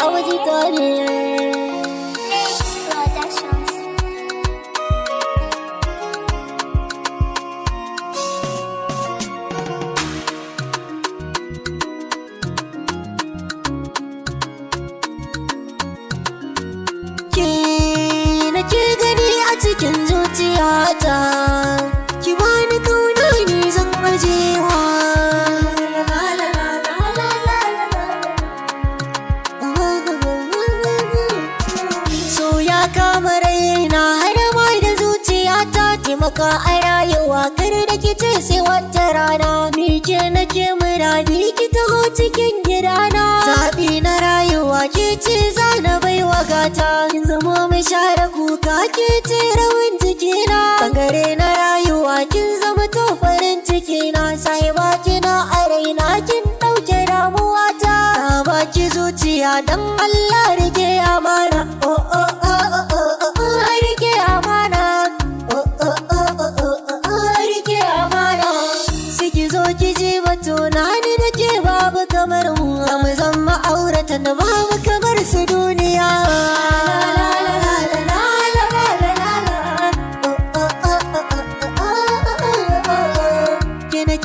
Auditori Productions. Ki nake gani a cikin zuciyata, ki bani kauna ni zan ajewa. So ya kama raina har ma da zuciyata, taimaka a rayuwa kar da ki ce sai wata rana. Ni ke nake muradi ki taho cikin gidana, zaɓi na rayuwa ke ce za na baiwa gata. Kin zama mai share kuka ke ce rawan jikina, bangare na rayuwa kin zama to farin cikina. Sai baki na a raina kin ɗauke damuwata, na baki zuciya dan Allah rike amana. Oh oh oh oh oh oh rike amana. Oh oh oh oh oh oh rike amana. Sai ki zo ki ji batuna ni da ke babu kamar mu, mu zama auratan da babu kamar su duniya.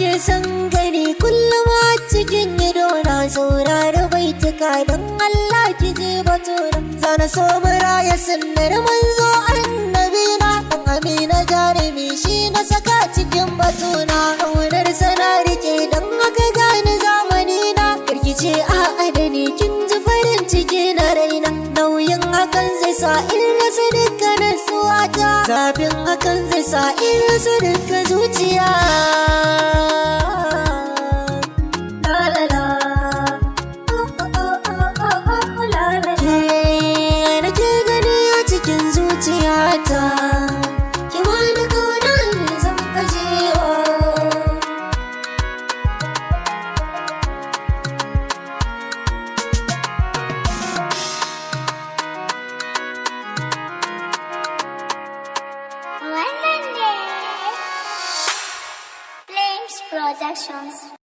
Ke san gani kullum a cikin ido na, saurari baituka don Allah ki ji batuna. Zana so muraya sunnar manzo annabi na, dan Amina jarumi shi na saka cikin batuna. Kaunar sana rike don haka gani zamani na, karkice a adani kin ji farin ciki na raina. Nauyin hakan zai sa in rasa dukkanin suwata, zafin hakan zai sa in rasa dukkan zuciya. Zuciyata ki wani kauna ne zan ajewa. Wannan ne Flames Productions.